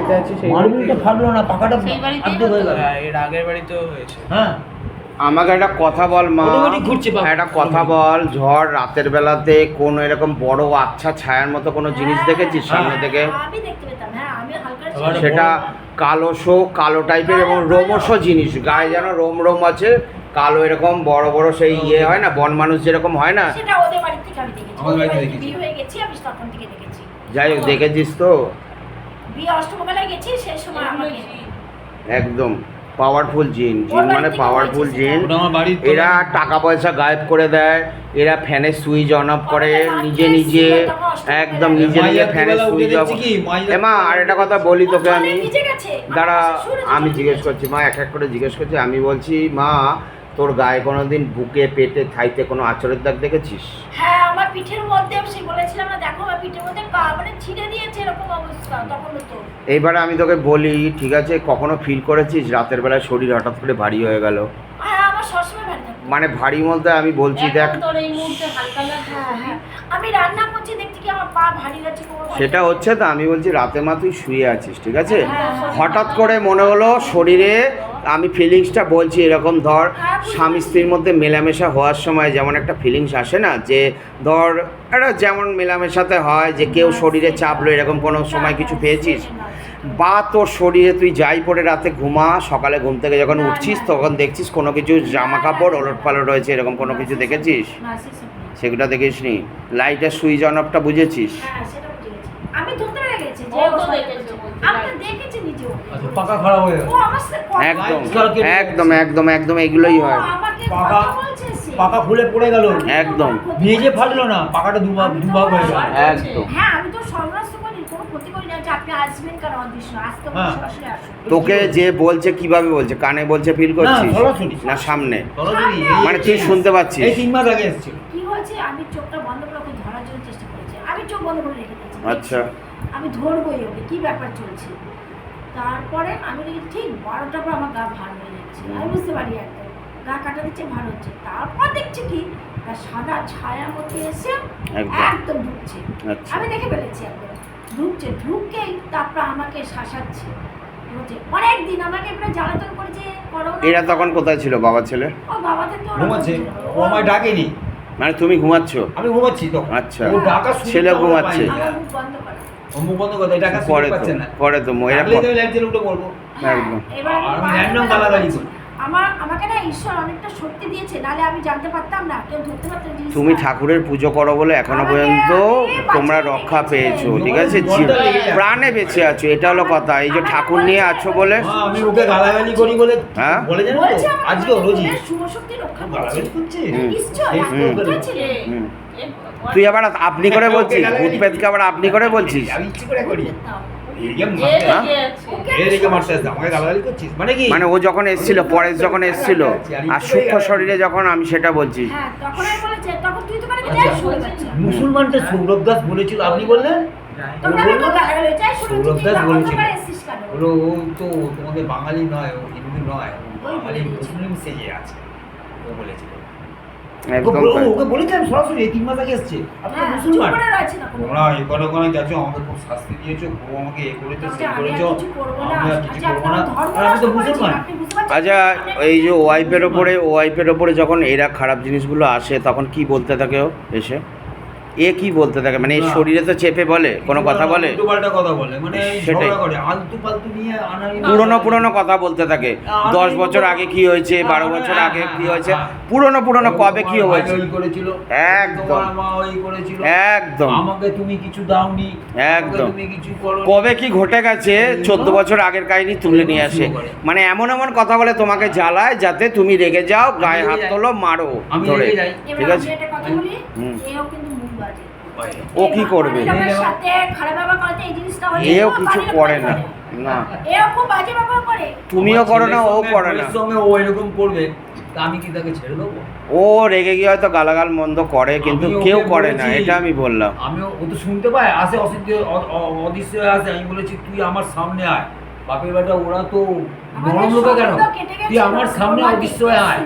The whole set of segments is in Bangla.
বাড়িতে আছে সেই মার্বেলটা ফাটলো না, পাকাটা আর্ধেক হয়ে গেল। এর আগের বাড়িতেও হয়েছে। হ্যাঁ আমাকে একটা কথা বল মা, অটোমেটিক ঘুরছে বাবা। একটা কথা বল, ঝড় রাতের বেলাতে কোনো এরকম বড় আচ্ছা ছায়ার মতো কোনো জিনিস দেখেছিস সামনে থেকে? আমি দেখতে পেতাম, হ্যাঁ আমি হালকা সেটা কালো টাইপের এবং রোমশো জিনিস, গায়ে যেন রোম রোম আছে, কালো এরকম বড় বড় সেই ইয়ে হয় না, বন মানুষ যেরকম হয় না, সেটা ওদের বাড়ি থেকে আমি দেখেছি। আমাদের বাড়িতে দেখেছি। বিয়ে হয়ে গেছি আমি তখন থেকে দেখেছি। যাই হোক দেখেছিস তো? বিয়ে অষ্টমবেলায় গেছি সেই সময় আমাকে একদম পাওয়ারফুল জিন, মানে পাওয়ারফুল জিন। ওটা আমার বাড়ির এরা টাকা পয়সা গায়েব করে দেয়, এরা ফ্যানের সুইচ অন অফ করে নিজে নিজে, একদম নিজে নিজে ফ্যানের সুইচ অফ। মা আর একটা কথা বলি তোকে আমি, দাঁড়া আমি জিজ্ঞেস করছি মা, এক এক করে জিজ্ঞেস করছি। আমি বলছি মা, তোর গায়ে কোনোদিন বুকে পেটে থাইতে কোনো আঁচড়ের দাগ দেখেছিস? হ্যাঁ আমার পিঠের মধ্যে সে বলেছিলাম না, দেখো আমার পিঠের মধ্যে মানে ছিঁড়ে দিয়েছে এরকম অবস্থা তখন তো। এইবারে আমি তোকে বলি, ঠিক আছে, কখনো ফিল করেছিস রাতের বেলায় শরীর হঠাৎ করে ভারী হয়ে গেল? হ্যাঁ আমার সবসময় ভারী থাকে। মানে ভারী বলতে আমি বলছি দেখ, হ্যাঁ আমি রান্না করছি দেখছি কি আমার পা ভারী লাগছে। সেটা হচ্ছে তো আমি বলছি রাতে মা তুই শুয়ে আছিস, ঠিক আছে, হঠাৎ করে মনে হলো শরীরে, আমি ফিলিংসটা বলছি এরকম, ধর স্বামী স্ত্রীর মধ্যে মেলামেশা হওয়ার সময় যেমন একটা ফিলিংস আসে না, যে ধর একটা যেমন মেলামেশাতে হয় যে কেউ শরীরে চাপলো, এরকম কোনো সময় কিছু পেয়েছিস? বা তোর শরীরে তুই যাই পরে রাতে ঘুমা, সকালে ঘুম থেকে যখন উঠছিস তখন দেখছিস কোনো কিছু জামা কাপড় ওলট পালট হয়েছে, এরকম কোনো কিছু দেখেছিস? সেগুলো দেখিস নি? লাইটের সুইচ অন অফটা বুঝেছিস? আমি ধরতে পেরে গেছি যে আমি দেখেছি নিজেও। আচ্ছা পাকা খারাপ হয়ে গেল। ও আমার সাথে একদম একদম একদম একদম এগুলোই হয়। পাকা পাকা খুলে পড়ে গেল একদম নিজে ফাটলো না, পাকাটা দুভাগ হয়ে গেল। একদম। হ্যাঁ আমি তো সর্বনাশ করি, কোনো ক্ষতি করি না যে আপনি আসবেন কেন অদৃশ্য, আজকে সরাসরি আসুন। তোকে যে বলছে কিভাবে বলছে, কানে বলছে, ফিল করছিস সরাসরি। না সামনে? সরাসরি মানে তুই শুনতে পাচ্ছিস? এই 3 মাস আগে এসেছিল। কি হয়েছে আমি চোখটা বন্ধ করে ওকে ধরার জন্য চেষ্টা করেছি, আমি চোখ বন্ধ করে রেখে দিয়েছি। আচ্ছা। আমি ধরবোই ওকে, কি ব্যাপার চলছে। তারপরে আমি দেখি ঠিক 12টার পর আমার গা ভার হয়ে যাচ্ছে, আমি বুঝতে পারি একদম গা কাটা দিচ্ছে, ভার হচ্ছে। তারপর দেখছি কি একটা সাদা ছায়ার মধ্যে এসে একদম ঢুকছে। আচ্ছা। আমি দেখে ফেলেছি একদম ঢুকেই তারপর আমাকে শাসাচ্ছে। অনেকদিন আমাকে প্রায় জ্বালাতন করেছে। এরা তখন কোথায় ছিল বাবা ছেলে? ও বাবাদের তো ঘুমাচ্ছে, ও আমায় ডাকেনি। মানে তুমি ঘুমাচ্ছ? আমি ঘুমাচ্ছি তো। আচ্ছা, ও ডাকা ছেলে ঘুমাচ্ছে। আমার মুখ বন্ধ করে ও মুখ বন্ধ করে ডাকা শুনতে পরে তো পাচ্ছে না। পরে তো এরা ডাকলে তো লাইট জ্বালিয়ে উঠে পড়বো। একদম। এবার আমি র্যান্ডম গালাগালি করি। আমাকে না ঈশ্বর অনেকটা শক্তি দিয়েছে, নাহলে আমি জানতে পারতাম না, কেউ ধরতে পারতো না। তুমি ঠাকুরের পুজো করো বলে এখনো পর্যন্ত তোমরা রক্ষা পেয়েছো, ঠিক আছে, প্রাণে বেঁচে আছো, এটা হলো কথা। এই যে ঠাকুর নিয়ে আছো বলে। আমি ওকে গালাগালি করি বলে, হ্যাঁ বলে জানো তো আজকে রোজই শুভ শক্তি রক্ষা গালাগালি করছে। করছে। নিশ্চয়ই তুই আবার আপনি করে বলছিস, ভূত পেতকে আবার আপনি করে বলছিস? আমি ইচ্ছে করে করি। মানে ও যখন এসেছিল, পরে যখন এসেছিল আর সূক্ষ্ম শরীরে যখন, আমি সেটা বলছি। হ্যাঁ তখন আমি বলেছি, তখন তুই তো মানে যাই শুনে যাচ্ছিস। মুসলমানটা সৌরভ দাস বলেছিল, আপনি বললেন? তখন আমি তো গালাগালি যাই শুনে সৌরভ দাস বলেছিল, এসেছিস কেন? বলো ও তো তোমাদের বাঙালি নয়, ও হিন্দু নয়, ও বাঙালি মুসলিম সেজে আছে, ও বলেছিল। একদম ওকে বলেছিলাম সরাসরি, 3 মাস আগে এসছে। আপনি হ্যাঁ, মুসলমান, চুপ করে রয়েছে না কোনো। তোমরা এখানে যাচ্ছ, আমাকে খুব শাস্তি দিয়েছো, ও আমাকে এ করেছো, সে করেছো, আমি আর কিছু করবো না। আর আমি তো মুসলমান। আচ্ছা, এই যে ওয়াইফের ওপরে যখন এরা খারাপ জিনিসগুলো আসে তখন কি বলতে থাকে ও এসে? এ কি বলতে থাকে? মানে এর শরীরে তো চেপে বলে, কোনো কথা বলে? উল্টোপাল্টা কথা বলে, মানে সেটাই। ঝগড়া করে, আলতু ফালতু নিয়ে আনাড়ি পুরনো কথা বলতে থাকে। 10 বছর আগে কি হয়েছে, 12 বছর আগে কি হয়েছে, পুরনো কবে কি হয়েছে। ওই করেছিল, একদম তোমার মা ওই করেছিল, একদম আমাকে তুমি কিছু দাওনি, একদম। তুমি কিছু করো, কবে কি ঘটে গেছে 14 বছর আগের কাহিনী তুলে নিয়ে আসে। মানে এমন কথা বলে তোমাকে জ্বালায় যাতে তুমি রেগে যাও, গায়ে হাত তোলো, মারো ধরে, ঠিক আছে? ও কি করবে? এও কিছু করে না। না তুমিও করো না, ও করে না। সঙ্গে ও এরকম করবে, তা আমি কি তাকে ছেড়ে দেবো? ও রেগে গিয়ে হয়তো গালাগাল মন্দ করে, কিন্তু কেউ করে না, এটা আমি বললাম। আমিও, ও তো শুনতে পায়, আসে অদৃশ্য হয়ে আসে। আমি বলেছি তুই আমার সামনে আয়, বাপের বেটা ওরা তো নরম লোকে কেন, তুই আমার সামনে অদৃশ্য হয়ে আয়।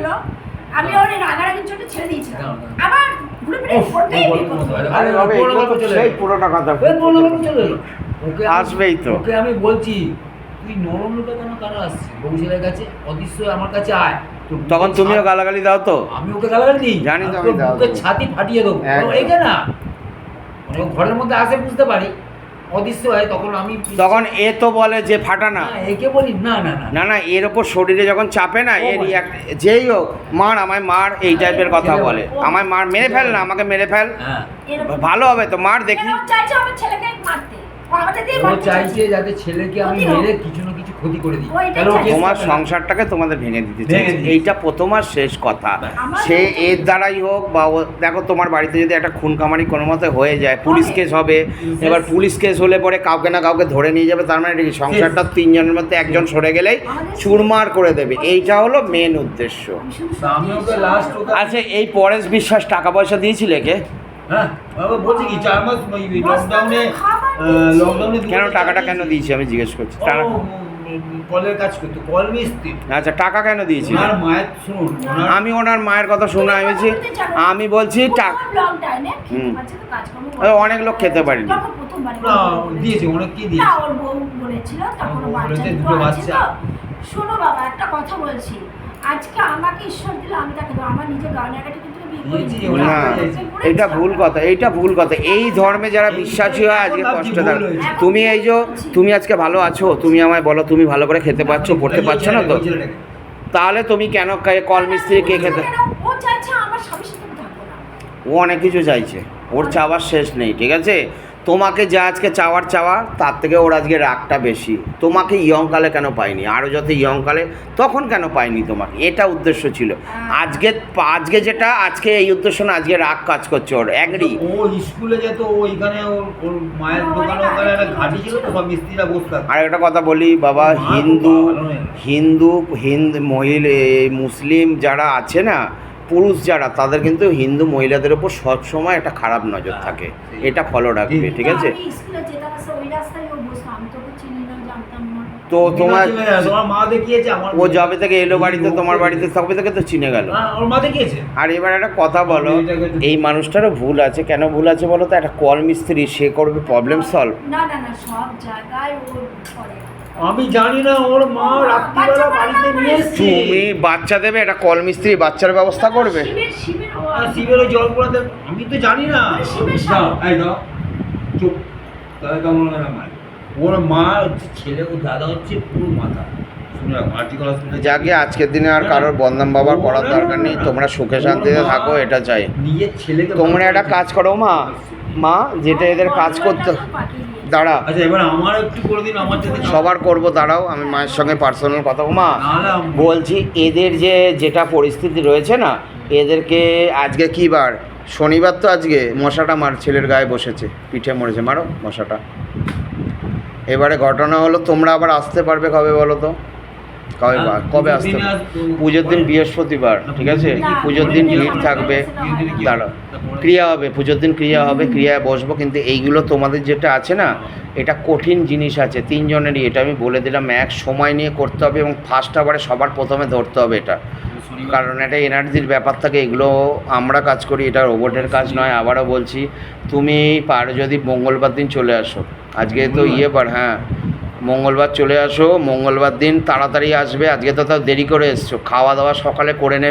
আমি ওরে রাগারাগির জন্য ছেড়ে দিয়েছিলাম, আবার ঘুরে ফিরে পড়তেই বিপদ। আরে বাবা, এগুলো তো সেই পুরোটা কথা। চলে এলো। ওকে আসবেই তো। ওকে আমি বলছি তুই নরম লোকে কেন আসছিস বৌশালের কাছে অদৃশ্য হয়ে আমার কাছে আয়। তখন তুমিও গালাগালি দাও তো? আমি ওকে গালাগালি দিই, জানি তো, আমি আমি তোর দাও বুকের তো। ছাতি ফাটিয়ে দেবো। একদম। এইটা না মানে ও ঘরের মধ্যে আসে বুঝতে পারি অদৃশ্য হয়, তখন আমি তখন এ তো বলে যে ফাটা না। না, একে বলি না না না না না, এর ওপর শরীরে যখন চাপে না, ও এর বলে। যেই হোক মার আমায় মার এই টাইপের কথা ছেলে বলে, বলে। আমায় মার, মেরে ফেল না, আমাকে মেরে ফেল, হ্যাঁ এরকম ভালো হবে তো, মার দেখি। কেন চাইছে আমার ছেলেকে মারতে? ও আমাদের দিয়ে ও মারতে চাইছে যাতে ছেলেকে আমি ক্ষতি হোক। মেরে কিছু না কিছু ক্ষতি করে দিই, ওইটাই তাহলে ও চাইছে। কেস তোমার করবে না। সংসারটাকে তোমাদের ভেঙে দিতে ভেঙে চাইছে, দিতে। এইটা প্রথম আর শেষ কথা। আমার সে হচ্ছে- এর দ্বারাই হোক বা দেখো তোমার বাড়িতে যদি একটা খুন খামারি কোনো মতে হয়ে যায়, পুলিশ কেস হবে, এবার পুলিশ কেস হলে পরে কাউকে না কাউকে ধরে নিয়ে যাবে, তার মানে কি সংসারটা তিনজনের মধ্যে একজন সরে গেলেই চুরমার করে দেবে, এইটা হলো মেন উদ্দেশ্য। আমি শুধু তা আমি ওকে সত্যি লাস্ট ওকে আচ্ছা, এই পরেশ বিশ্বাস টাকা পয়সা দিয়েছিলে কে? হ্যাঁ বাবা বলছি কি 4 মাস লকডাউনে লকডাউনে কেন টাকাটা কেন দিয়েছি আমি জিজ্ঞেস করছি। কলের কাজ করতো, কল মিস্ত্রি। আচ্ছা, টাকা কেন দিয়েছি? ওনার মায়ের শুনুন ওনার- আমি ওনার মায়ের কথা শুনে আমি বলছি, আমি বলছি টাকা লকডাউনে হুম। কাজকর্ম অনেক লোক খেতে পারেনি। যখন প্রথমবার না দিয়েছে, অনেক কি না দিয়েছে। ওর বউ বলেছিল তখন বউ বাচ্চা বলেছে, দুটো দুটো আছে বাচ্চা। তো। শোনো বাবা, একটা কথা বলছি, আজকে আমাকে ঈশ্বর দিলে আমি তাকে দেবো, আমার নিজের গয়নাগাটি কিন্তু বিয়ে দিয়েছি, করিনি। ওরা না, করেছে। এইটা ভুল কথা, এইটা ভুল কথা। এই ধর্মে যারা বিশ্বাসী হয় আজকে কষ্ট থাকে। তুমি এই যে তুমি আজকে ভালো আছো, তুমি আমায় বলো তুমি ভালো করে খেতে পারছো, পড়তে পারছো না তো, ওই ছেলেটাকে। তাহলে তুমি কেন কল মিস্ত্রি কে খেতে? ও চাইছে আমার স্বামীর সাথে আমি থাকবো না। ও অনেক কিছু চাইছে, ওর চাওয়ার শেষ নেই, ঠিক আছে? তোমাকে যা আজকে চাওয়ার তার থেকে ওর আজকে রাগটা বেশি। তোমাকে ইয়ংকালে কেন পাইনি, আরও যত ইয়ংকালে তখন কেন পাইনি তোমাকে, এটা উদ্দেশ্য ছিল। আজকে আজকে যেটা আজকে এই উদ্দেশ্য না, আজকে রাগ কাজ করছে ওর, অ্যাগ্রি। ও স্কুলে যেত, ওইখানে ওর মায়ের দোকানে ওখানে একটা ঘাটি ছিল তো, সব মিস্ত্রিরা বসে থাকতো। আর একটা কথা বলি বাবা, মা তো হিন্দু ভালো নেই। হিন্দু মহিলা মুসলিম যারা আছে না, পুরুষ যারা, তাদের কিন্তু হিন্দু মহিলাদের উপর সবসময় একটা খারাপ নজর থাকে, এটা ফলো রাখবে, ঠিক আছে? আমি স্কুলে যেতাম আসা ওই রাস্তায় ও বসতো, আমি তো ওকে চিনি না, জানতাম না। তো তোমার তোমার মা দেখিয়েছে আমার। ও যবে থেকে এলো বাড়িতে, তোমার বাড়িতে তবে থেকে তো চিনে গেল। হ্যাঁ, ওর মা দেখিয়েছে। আর এবার একটা কথা বলো, এই মানুষটারও ভুল আছে, কেন ভুল আছে বলো তো? একটা কল মিস্ত্রি, সে করবে প্রবলেম সলভ। না না না, সব জায়গায় ও করে। আমি জানি না, ওর মা রাত্রিবেলা বাড়িতে নিয়ে এসছে। তুমি বাচ্চা দেবে, একটা কল মিস্ত্রি বাচ্চার ব্যবস্থা করবে? শিবের ও আর শিবের জল পড়াতে আমি তো জানি না। শিবের দাও, সাথে- এই দাও, চুপ। তাহলে কেমন হয় না, ওর মা হচ্ছে ছেলে, ওর দাদা হচ্ছে পুরো মাথা। শুনে রাখো, আর্টিকেল হসপিটাল যাকে আজকের দিনে আর কারোর বদনাম বাবার করার দরকার নেই, তোমরা সুখে শান্তিতে থাকো, এটা চাই। নিজের ছেলেকে তোমরা একটা কাজ করো মা, যেটা এদের কাজ করতে দাঁড়া, আচ্ছা এবার আমার একটু করে দিন, আমার যাতে সবার করব, দাঁড়াও আমি মায়ের সঙ্গে পার্সোনাল কথা মা নাহলে বলছি। এদের যেটা পরিস্থিতি রয়েছে না, এদেরকে আজকে কী বার? শনিবার তো আজকে। মশাটা মার, ছেলের গায়ে বসেছে, পিঠে মরেছে, মারো মশাটা। এবারে ঘটনা হলো, তোমরা আবার আসতে পারবে কবে বলো তো? কবে আসতে পারবে? পুজোর দিন বৃহস্পতিবার, ঠিক আছে? পুজোর দিন ভিড় থাকবে, দাঁড়াও, ক্রিয়া হবে, পুজোর দিন ক্রিয়া হবে, ক্রিয়ায় বসবো। কিন্তু এইগুলো তোমাদের যেটা আছে না, এটা কঠিন জিনিস আছে তিনজনেরই, এটা আমি বলে দিলাম। এক সময় নিয়ে করতে হবে এবং ফার্স্ট আবারে সবার প্রথমে ধরতে হবে এটা, কারণ এটা এনার্জির ব্যাপার থাকে। এগুলো আমরা কাজ করি, এটা রোবটের কাজ নয়। আবারও বলছি, তুমি পারো যদি মঙ্গলবার দিন চলে আসো, আজকে তো বার, হ্যাঁ মঙ্গলবার চলে আসো, মঙ্গলবার দিন তাড়াতাড়ি আসবে। আজকে তো তাও দেরি করে এসছো, খাওয়া দাওয়া সকালে করে নেবে।